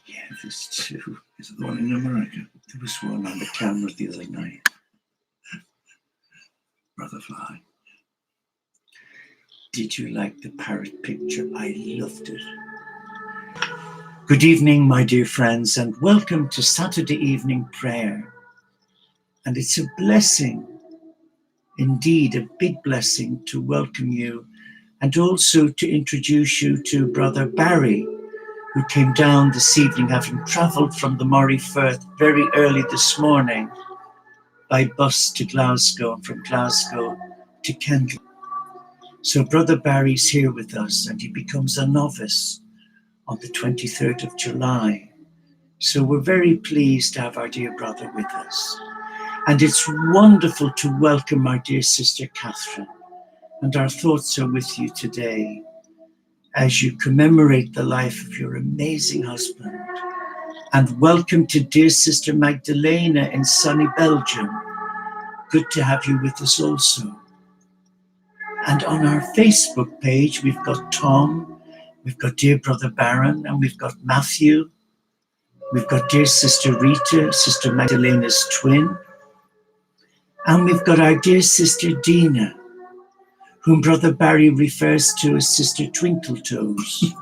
Yeah, there's two. Is it the one in America? There was one on the camera the other night. Brother Fly. Did you like the parrot picture? I loved it. Good evening, my dear friends, and welcome to Saturday evening prayer. And it's a blessing, indeed a big blessing, to welcome you and also to introduce you to Brother Barry, who came down this evening, having travelled from the Moray Firth very early this morning by bus to Glasgow and from Glasgow to Kendal. So Brother Barry's here with us, and he becomes a novice on the 23rd of July. So we're very pleased to have our dear brother with us. And it's wonderful to welcome our dear sister Catherine. And our thoughts are with you today as you commemorate the life of your amazing husband. And welcome to dear sister Magdalena in sunny Belgium. Good to have you with us also. And on our Facebook page, we've got Tom, we've got dear brother Baron, and we've got Matthew. We've got dear sister Rita, sister Magdalena's twin. And we've got our dear sister Deana, whom Brother Barry refers to as Sister Twinkletoes.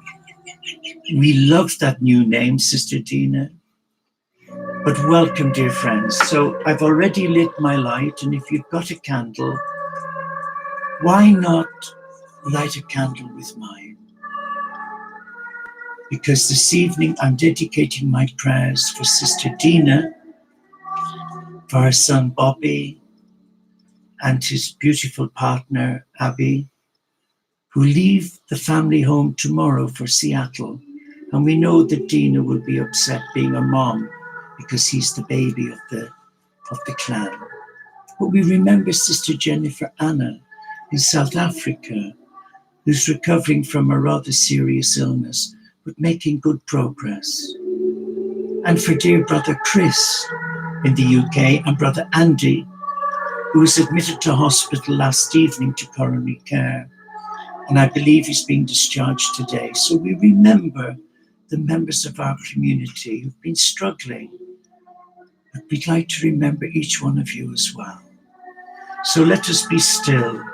We love that new name, Sister Deana. But welcome, dear friends. So I've already lit my light, and if you've got a candle, why not light a candle with mine? Because this evening I'm dedicating my prayers for Sister Deana, for her son Bobby, and his beautiful partner Abby, who leave the family home tomorrow for Seattle. And we know that Deana will be upset being a mom because he's the baby of the clan. But we remember Sister Jennifer Anna in South Africa, who's recovering from a rather serious illness, but making good progress. And for dear brother Chris in the UK, and brother Andy, who was admitted to hospital last evening to coronary care. And I believe he's being discharged today. So we remember the members of our community who've been struggling. But we'd like to remember each one of you as well. So let us be still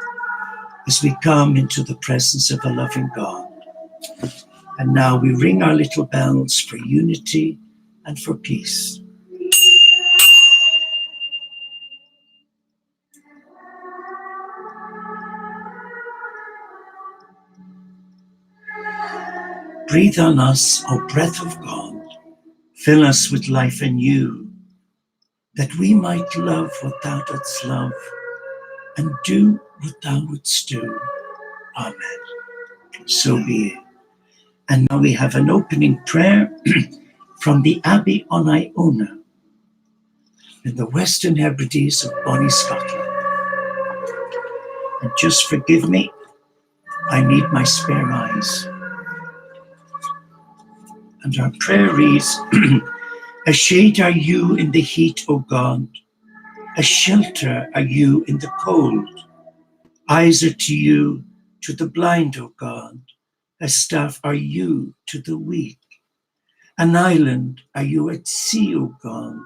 as we come into the presence of a loving God. And now we ring our little bells for unity and for peace. Breathe on us, O breath of God. Fill us with life anew, that we might love what thou dost love and do what thou wouldst do. Amen. So be it. And now we have an opening prayer from the Abbey on Iona in the Western Hebrides of Bonnie, Scotland. And just forgive me, I need my spare eyes. And our prayer reads, a shade are you in the heat, O God. A shelter are you in the cold. Eyes are to you, to the blind, O God. A staff are you to the weak. An island are you at sea, O God.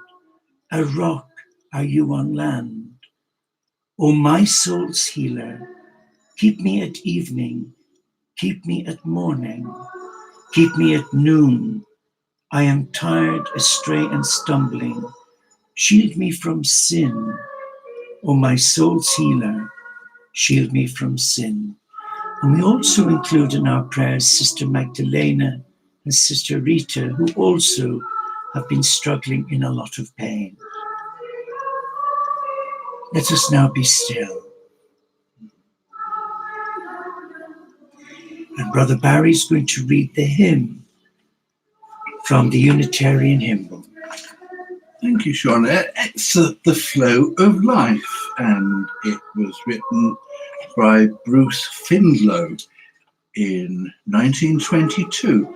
A rock are you on land. O my soul's healer, keep me at evening, keep me at morning, keep me at noon. I am tired, astray and stumbling. Shield me from sin. O my soul's healer, shield me from sin. And we also include in our prayers Sister Magdalena and Sister Rita, who also have been struggling in a lot of pain. Let us now be still. And Brother Barry is going to read the hymn from the Unitarian Hymn Book. Thank you, Sean. It's The Flow of Life, and it was written by Bruce Findlow in 1922.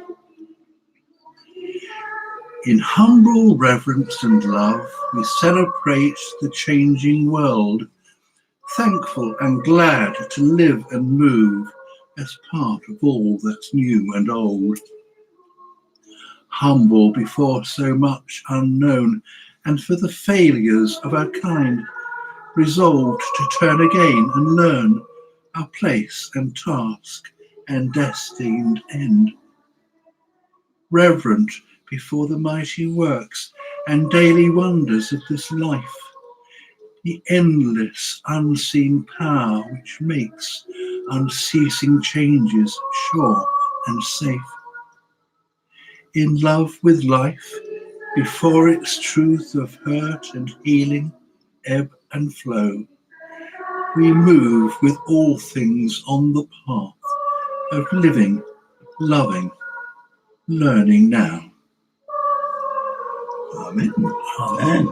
In humble reverence and love, we celebrate the changing world, thankful and glad to live and move as part of all that's new and old. humble before so much unknown, and for the failures of our kind, resolved to turn again and learn our place and task and destined end. Reverent before the mighty works and daily wonders of this life, the endless unseen power which makes unceasing changes sure and safe. In love with life, before its truth of hurt and healing ebb and flow, we move with all things on the path of living, loving, learning now. Amen. Amen.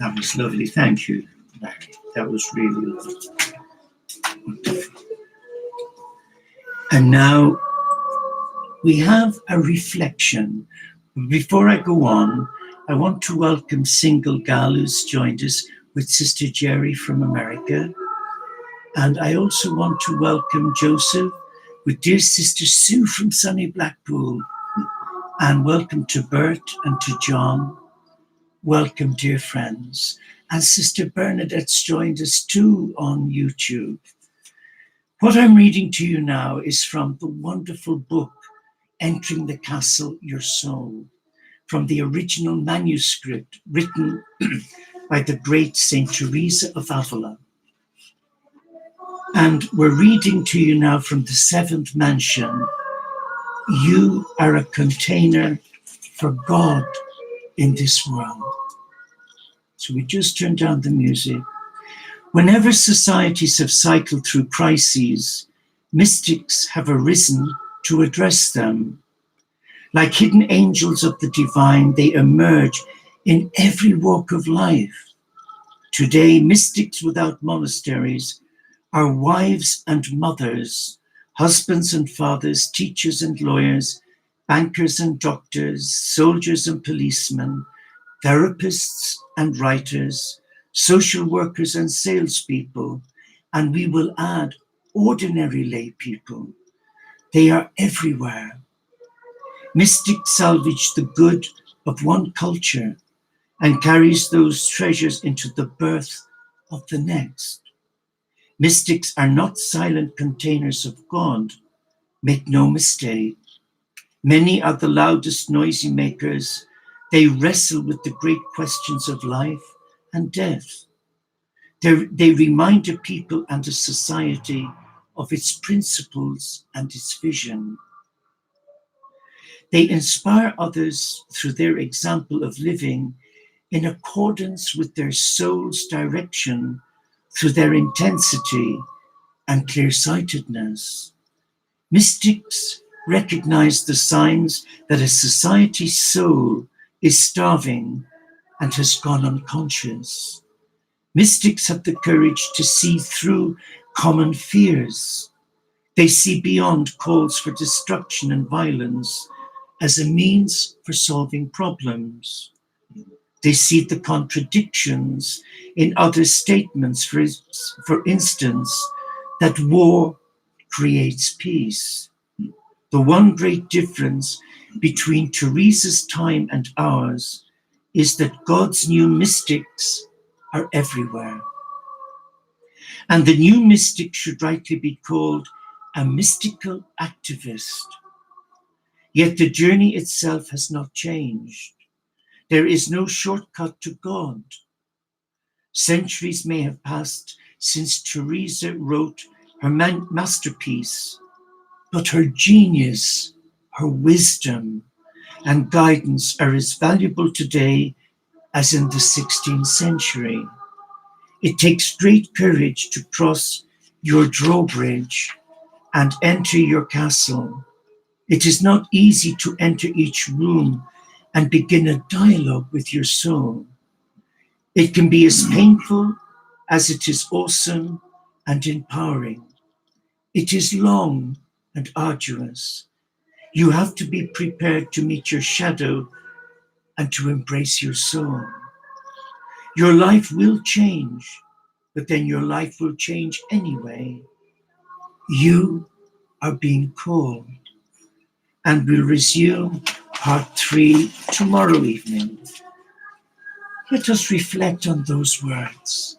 That was lovely. Thank you, Larry. That was really wonderful. And now we have a reflection. Before I go on, I want to welcome Single Gal, who's joined us with Sister Jerry from America. And I also want to welcome Joseph with dear Sister Sue from sunny Blackpool. And welcome to Bert and to John. Welcome, dear friends. And Sister Bernadette's joined us too on YouTube. What I'm reading to you now is from the wonderful book, Entering the Castle, Your Soul, from the original manuscript written by the great Saint Teresa of Avila. And we're reading to you now from the seventh mansion. You are a container for God in this world. So we just turn down the music. Whenever societies have cycled through crises, mystics have arisen to address them. Like hidden angels of the divine, they emerge in every walk of life. Today, mystics without monasteries are wives and mothers, husbands and fathers, teachers and lawyers, bankers and doctors, soldiers and policemen, therapists and writers, social workers and salespeople, and we will add ordinary lay people. They are everywhere. Mystics salvage the good of one culture and carries those treasures into the birth of the next. Mystics are not silent containers of God. Make no mistake. Many are the loudest noisy makers. They wrestle with the great questions of life and death. They remind a people and a society of its principles and its vision. They inspire others through their example of living in accordance with their soul's direction, through their intensity and clear-sightedness. Mystics recognize the signs that a society's soul is starving and has gone unconscious. Mystics have the courage to see through common fears. They see beyond calls for destruction and violence as a means for solving problems. They see the contradictions in other statements, for instance, that war creates peace. The one great difference between Teresa's time and ours is that God's new mystics are everywhere. And the new mystic should rightly be called a mystical activist. Yet the journey itself has not changed. There is no shortcut to God. Centuries may have passed since Teresa wrote her masterpiece, but her genius, her wisdom, and guidance are as valuable today as in the 16th century. It takes great courage to cross your drawbridge and enter your castle. It is not easy to enter each room and begin a dialogue with your soul. It can be as painful as it is awesome and empowering. It is long and arduous. You have to be prepared to meet your shadow and to embrace your soul. Your life will change, but then your life will change anyway. You are being called, and we'll resume part 3 tomorrow evening. Let us reflect on those words.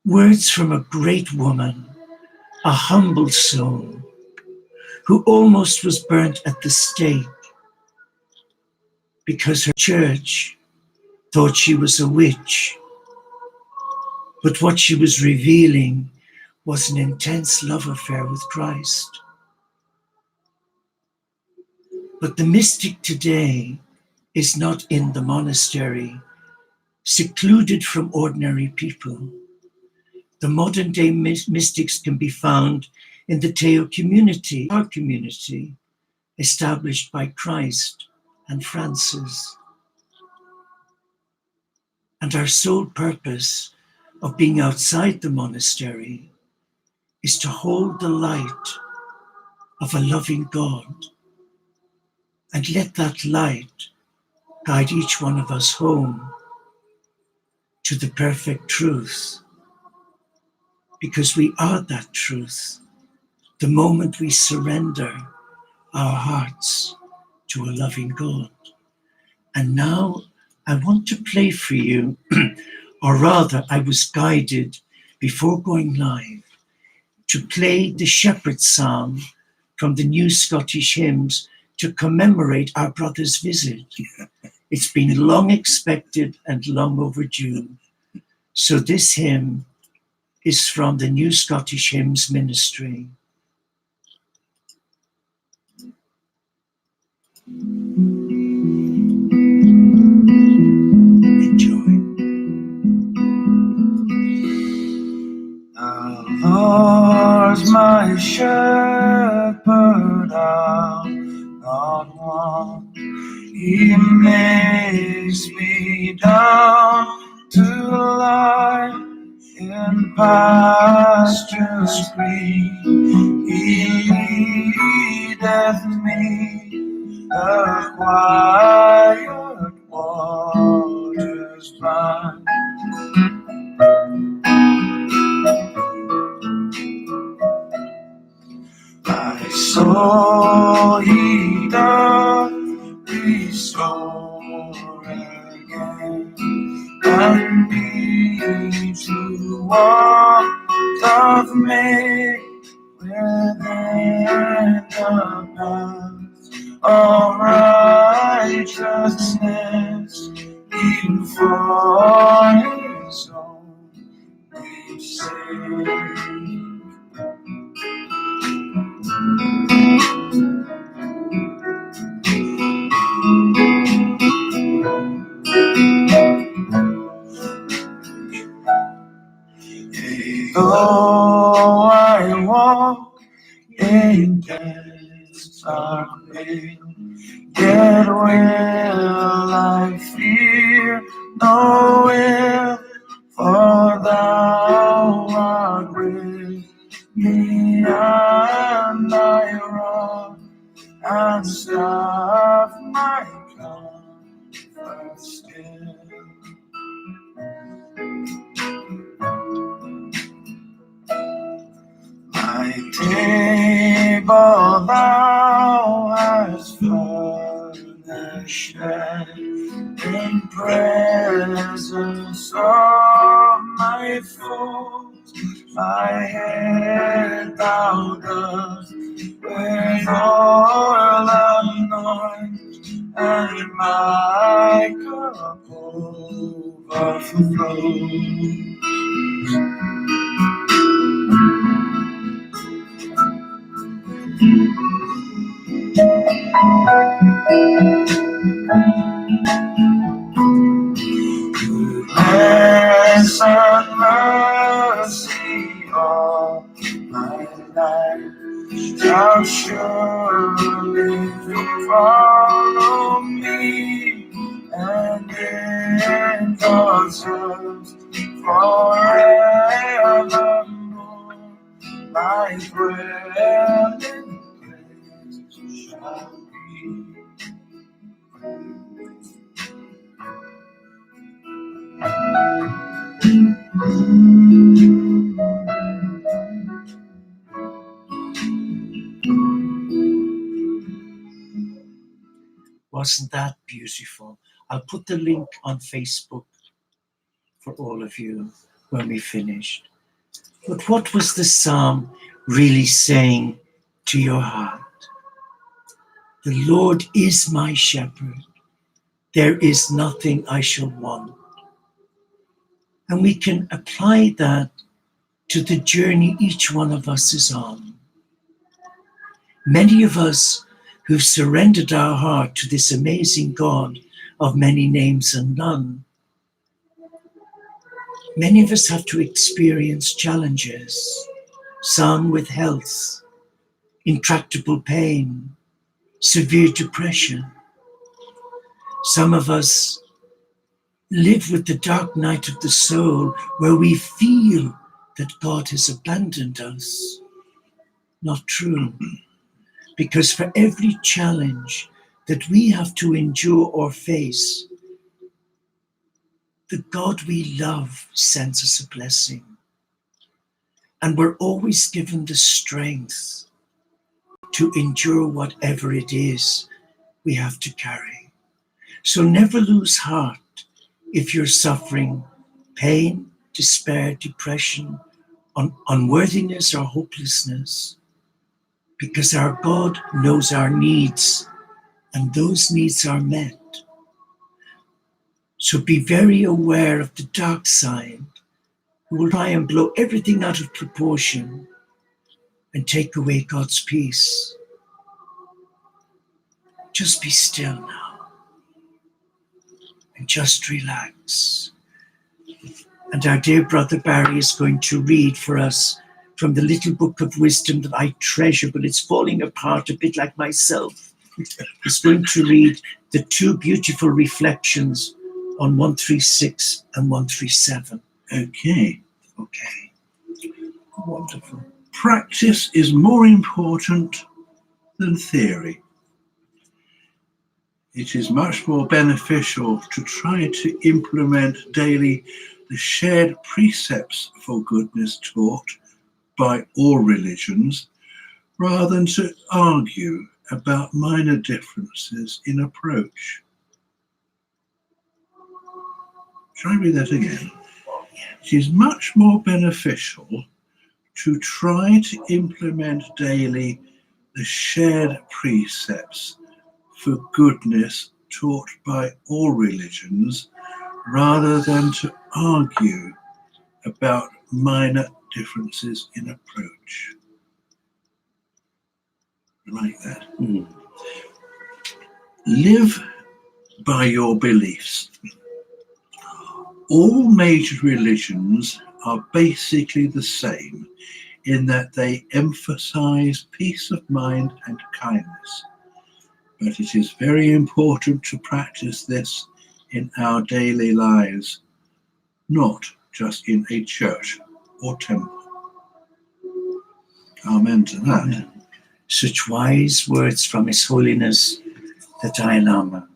Words from a great woman, a humble soul, who almost was burnt at the stake because her church thought she was a witch. But what she was revealing was an intense love affair with Christ. But the mystic today is not in the monastery, secluded from ordinary people. The modern day mystics can be found in the Teo community, our community, established by Christ and Francis. And our sole purpose of being outside the monastery is to hold the light of a loving God and let that light guide each one of us home to the perfect truth, because we are that truth the moment we surrender our hearts to a loving God. And now I want to play for you, or rather I was guided before going live to play the Shepherd Psalm from the New Scottish Hymns to commemorate our brother's visit. It's been long expected and long overdue. So this hymn is from the New Scottish Hymns Ministry. Enjoy. The Lord's my shepherd, I'll not want. He makes me down to lie in pastures green. He leadeth me the quiet waters by. My soul he doth restore again, and me to walk doth make within the paths of righteousness, even for his own name's sake. Though I walk in death's dark vale, yet will I fear no ill, for thou art with me, and thy rod and staff my comfort still. My table thou hast furnished in presence of my foes. My head thou dost with oil anoint, and my cup overflows. Goodness and mercy all my life shall surely follow me, and in God's hands forevermore my dwelling place shall be. Wasn't that beautiful? I'll put the link on Facebook for all of you when we finished. But what was the psalm really saying to your heart? The Lord is my shepherd. There is nothing I shall want. And we can apply that to the journey each one of us is on. Many of us who've surrendered our heart to this amazing God of many names and none, many of us have to experience challenges, some with health, intractable pain, severe depression. Some of us live with the dark night of the soul where we feel that God has abandoned us. Not true. Because for every challenge that we have to endure or face, the God we love sends us a blessing. And we're always given the strength to endure whatever it is we have to carry. So never lose heart if you're suffering pain, despair, depression, unworthiness, or hopelessness, because our God knows our needs and those needs are met. So be very aware of the dark side, who will try and blow everything out of proportion and take away God's peace. Just be still now and just relax. And our dear brother Barry is going to read for us from the little book of wisdom that I treasure, but it's falling apart a bit like myself. He's going to read the two beautiful reflections on 136 and 137. Okay. Wonderful. Practice is more important than theory. It is much more beneficial to try to implement daily the shared precepts for goodness taught by all religions, rather than to argue about minor differences in approach. Shall I read that again? It is much more beneficial to try to implement daily the shared precepts for goodness taught by all religions, rather than to argue about minor differences in approach. Like that. Live by your beliefs. All major religions are basically the same in that they emphasize peace of mind and kindness. But it is very important to practice this in our daily lives, not just in a church or temple. Amen to that. Amen. Such wise words from His Holiness the Dalai Lama.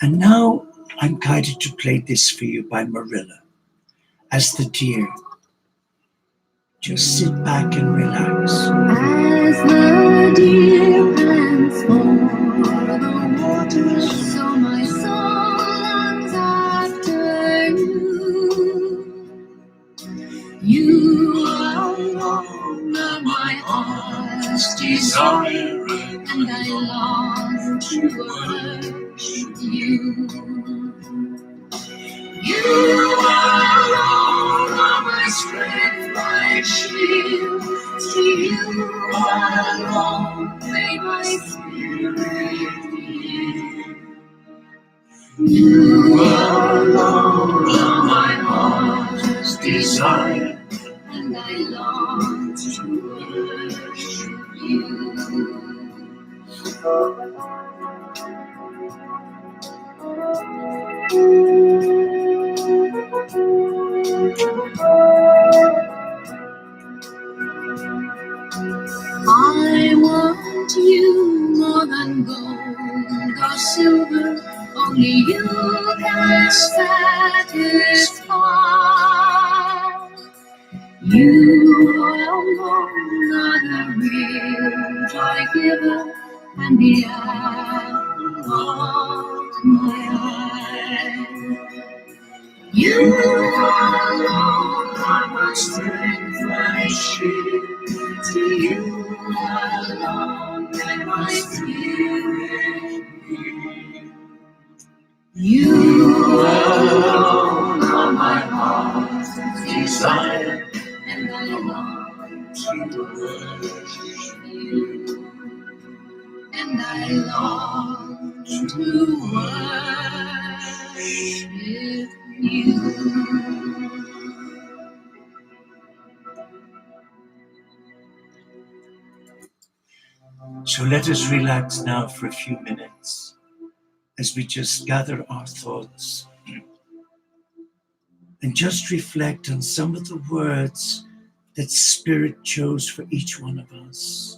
And now I'm guided to play this for you by Marilla as the deer. Just sit back and relax. As the deer pants for the water, so my soul longs after you. You alone are my heart's desire, and I long to worship you. You alone are my strength, my shield. To you alone may my spirit yield. You alone are my heart's desire, and I long to worship you. I want you more than gold or silver, only you can satisfy. You alone are the real joy giver, and the apple of my eye. You alone are my strength, my shield. To you alone can my spirit yield. You alone are my heart's desire, and I long to worship you. And I long to worship you. So let us relax now for a few minutes as we just gather our thoughts and just reflect on some of the words that Spirit chose for each one of us.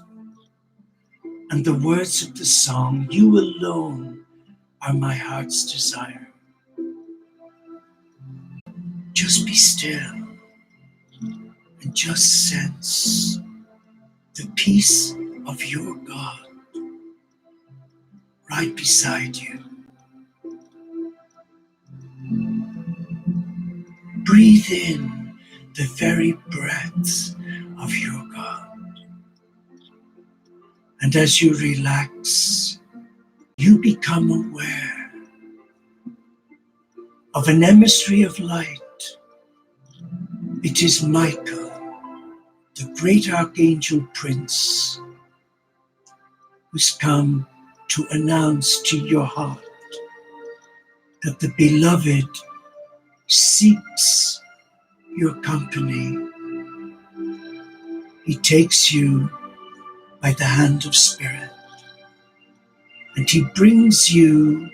And the words of the song, you alone are my heart's desire. Just be still and just sense the peace of your God right beside you. Breathe in the very breath of your God. And as you relax, you become aware of an emissary of light. It is Michael, the great archangel prince, who's come to announce to your heart that the beloved seeks your company. He takes you by the hand of Spirit, and he brings you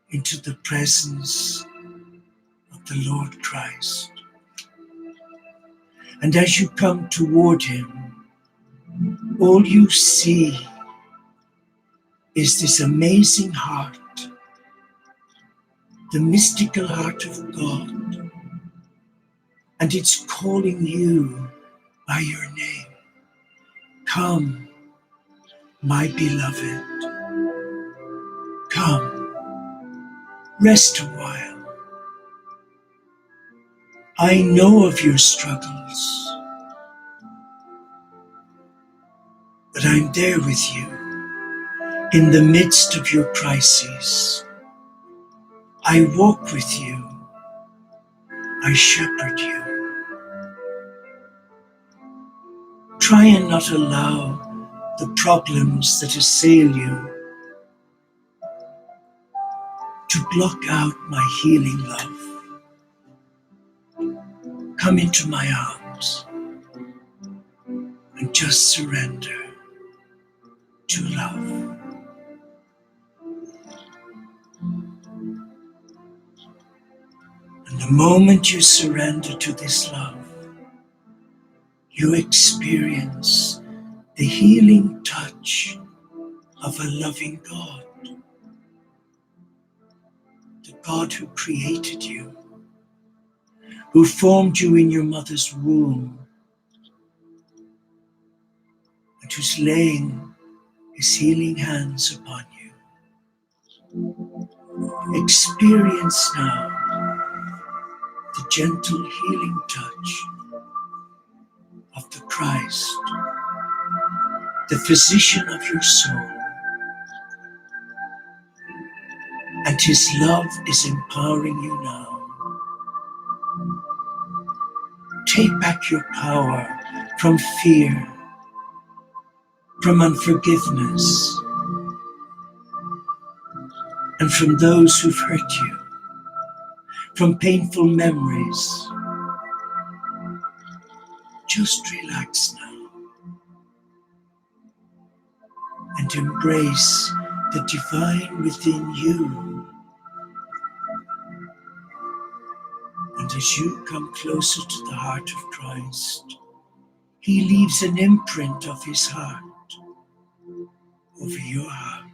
into the presence of the Lord Christ. And as you come toward him, all you see is this amazing heart, the mystical heart of God, and it's calling you by your name. Come, my beloved, come, rest a while. I know of your struggles, but I'm there with you in the midst of your crises. I walk with you, I shepherd you. Try and not allow the problems that assail you to block out my healing love. Come into my arms and just surrender to love. And the moment you surrender to this love, you experience the healing touch of a loving God, the God who created you, who formed you in your mother's womb, and who's laying his healing hands upon you. Experience now the gentle healing touch of the Christ, the physician of your soul, and his love is empowering you now. Take back your power from fear, from unforgiveness, and from those who've hurt you, from painful memories. Just relax now and embrace the divine within you. And as you come closer to the heart of Christ, he leaves an imprint of his heart over your heart,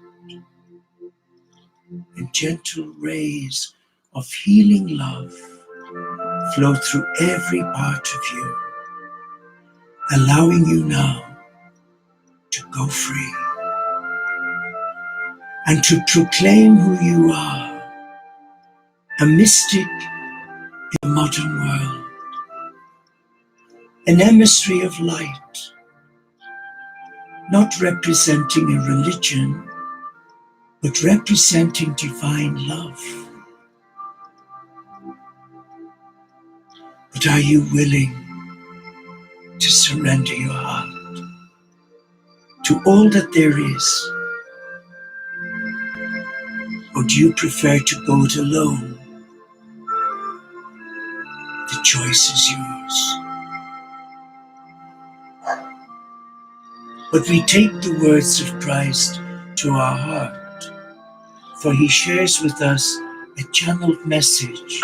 and gentle rays of healing love flow through every part of you, allowing you now to go free. and to proclaim who you are, a mystic in the modern world, an emissary of light, not representing a religion, but representing divine love. But are you willing to surrender your heart to all that there is? Or do you prefer to go it alone? The choice is yours. But we take the words of Christ to our heart, for he shares with us a channeled message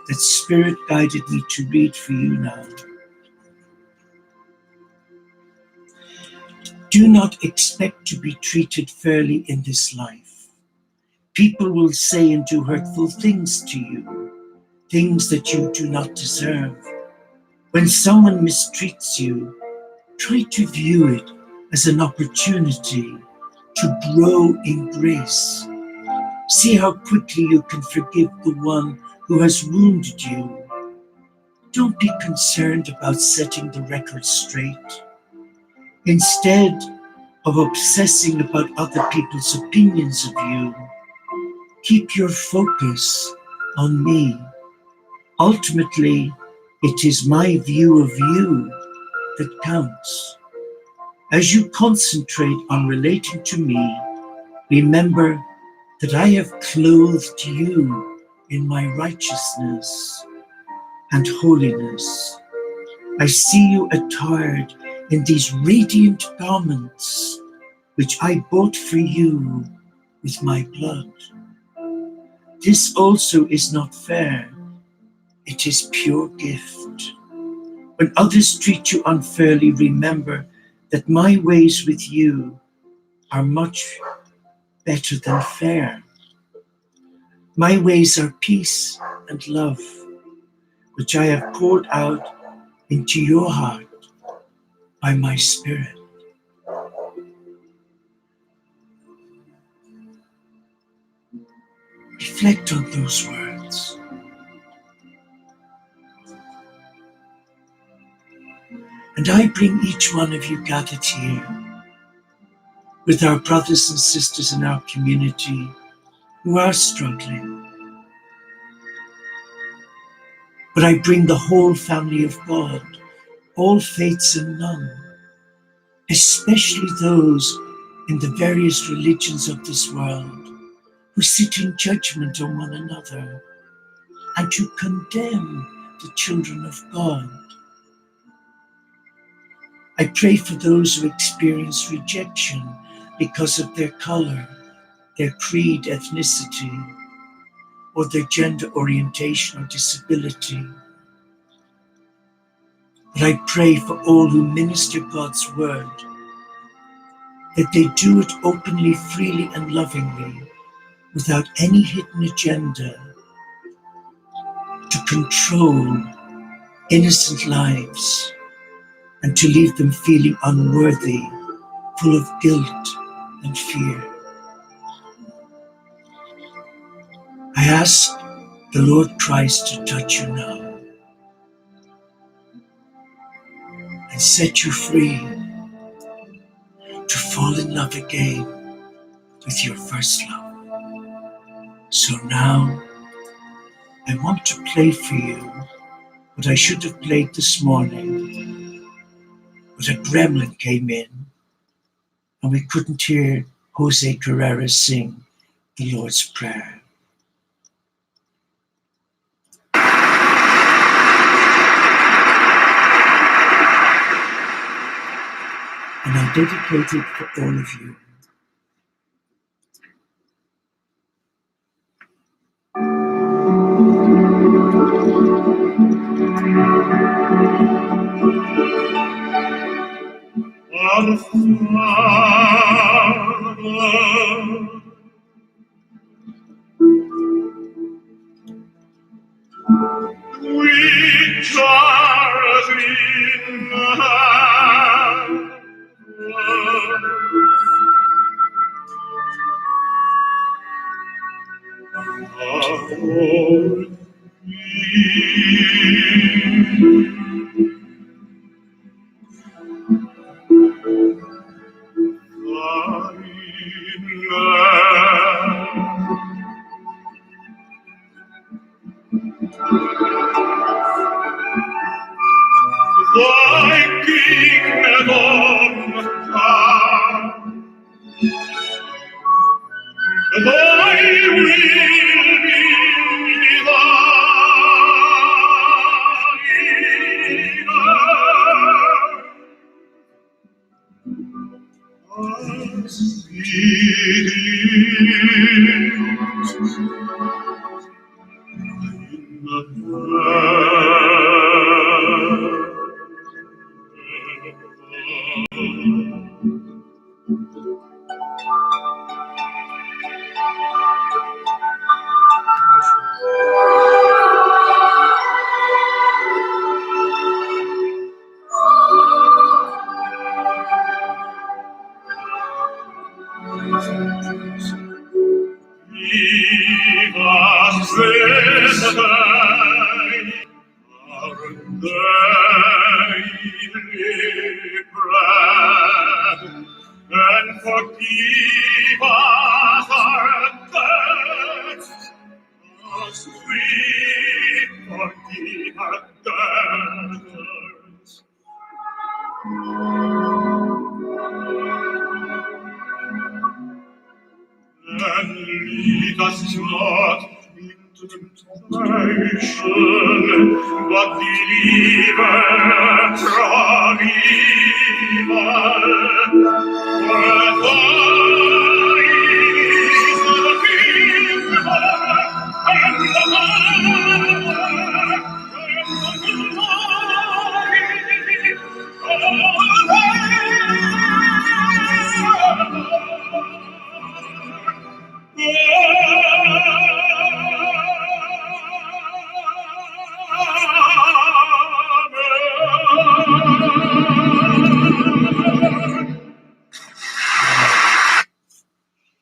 that Spirit guided me to read for you now. Do not expect to be treated fairly in this life. People will say and do hurtful things to you, things that you do not deserve. When someone mistreats you, try to view it as an opportunity to grow in grace. See how quickly you can forgive the one who has wounded you. Don't be concerned about setting the record straight. Instead of obsessing about other people's opinions of you, keep your focus on me. Ultimately, it is my view of you that counts. As you concentrate on relating to me, remember that I have clothed you in my righteousness and holiness. I see you attired in these radiant garments, which I bought for you with my blood. This also is not fair. It is pure gift. When others treat you unfairly, remember that my ways with you are much better than fair. My ways are peace and love, which I have poured out into your heart by my Spirit. Reflect on those words. And I bring each one of you gathered here with our brothers and sisters in our community who are struggling. But I bring the whole family of God, all faiths and none, especially those in the various religions of this world who sit in judgment on one another and to condemn the children of God. I pray for those who experience rejection because of their color, their creed, ethnicity, or their gender orientation or disability. But I pray for all who minister God's word, that they do it openly, freely, and lovingly, without any hidden agenda to control innocent lives and to leave them feeling unworthy, full of guilt and fear. I ask the Lord Christ to touch you now and set you free to fall in love again with your first love. So now I want to play for you what I should have played this morning, but a gremlin came in and we couldn't hear Jose Carrera sing the Lord's Prayer. And I dedicate it for all of you. Our Father, which art in heaven, for thy kingdom come, thy will be done as it is in Give us this day our daily bread, and forgive us our debts, as we forgive our debtors. And lead us not into temptation, but deliver us from evil. For thine is the kingdom and the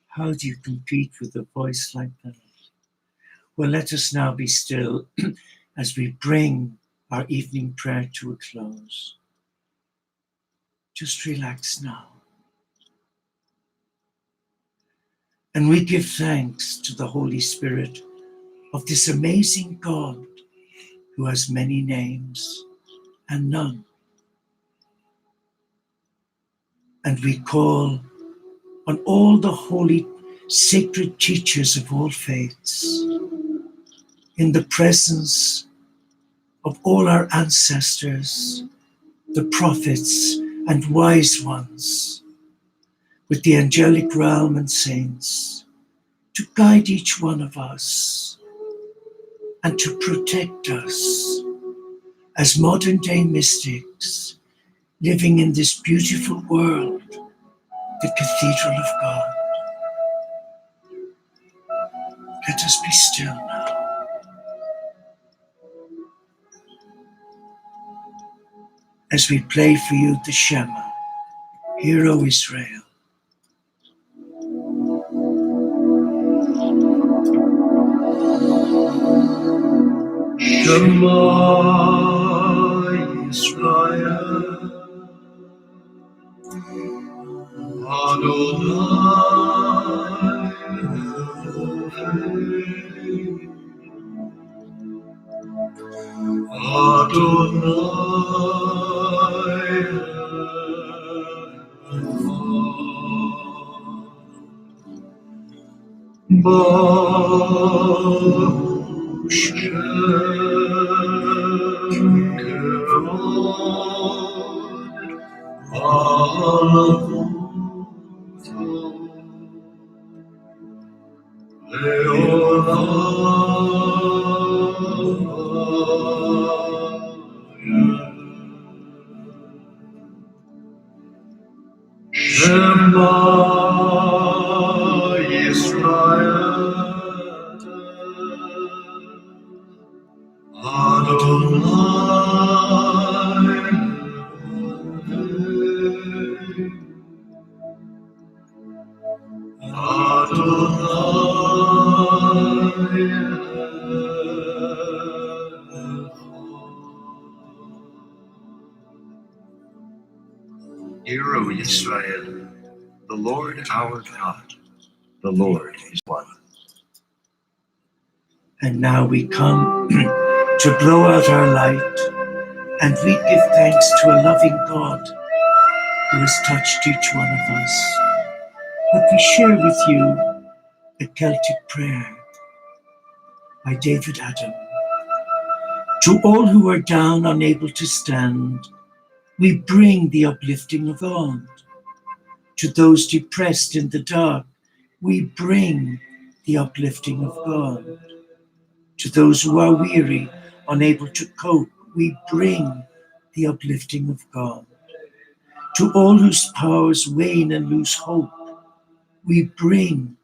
How do you compete with a voice like that? Well, let us now be still as we bring our evening prayer to a close. Just relax now. And we give thanks to the Holy Spirit of this amazing God who has many names and none. And we call on all the holy, sacred teachers of all faiths, in the presence of all our ancestors, the prophets and wise ones, with the angelic realm and saints, to guide each one of us and to protect us as modern day mystics living in this beautiful world, the Cathedral of God. Let us be still now. As we play for you the Shema, Hear, O Israel. Shema Yisrael, Adonai Elohim, Adonai Echad, Baruch Shem Kevod Shema Yisrael, Adonai Adonai Israel, the Lord our God, the Lord is one. And now we come to blow out our light, and we give thanks to a loving God who has touched each one of us. But we share with you a Celtic prayer by David Adam. To all who are down, unable to stand, we bring the uplifting of God. To those depressed in the dark, we bring the uplifting of God. To those who are weary, unable to cope, we bring the uplifting of God. To all whose powers wane and lose hope, we bring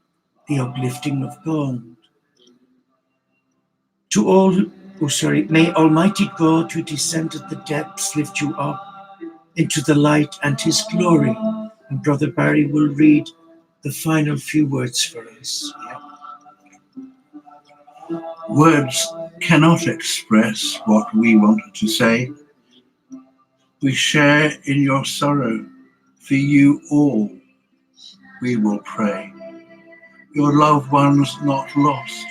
the uplifting of God. To all may Almighty God who descended the depths lift you up into the light and his glory. And Brother Barry will read the final few words for us. Words cannot express what we wanted to say. We share in your sorrow. For you all, we will pray. Your loved ones not lost,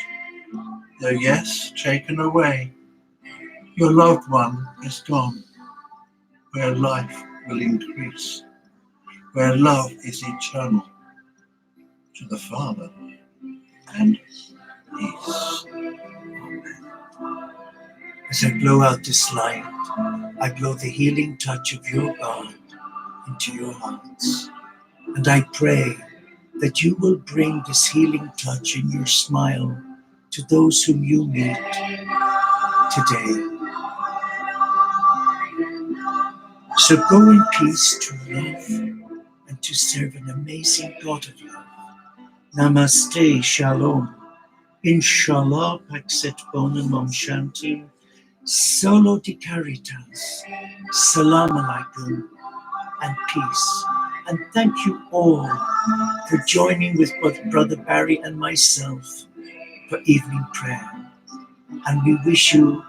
though yes, taken away. Your loved one is gone, where life will increase, where love is eternal to the Father and peace. As I blow out this light, I blow the healing touch of your God into your hearts. And I pray that you will bring this healing touch in your smile to those whom you meet today. So go in peace to love and to serve an amazing God of love. Namaste, Shalom. Inshallah, Paxet Bonum, OmShanti. Solo di Caritas. Salam Alaikum and peace. And thank you all for joining with both Brother Barry and myself for evening prayer. And we wish you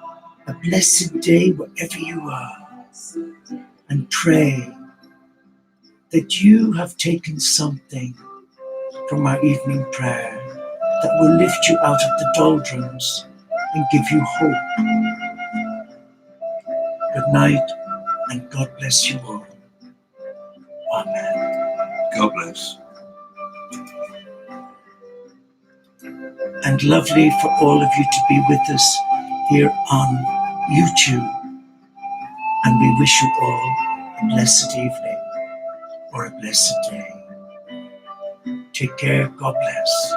a blessed day wherever you are, and pray that you have taken something from our evening prayer that will lift you out of the doldrums and give you hope. Good night, and God bless you all. Amen. God bless. And lovely for all of you to be with us here on YouTube. And we wish you all a blessed evening or a blessed day. Take care. God bless.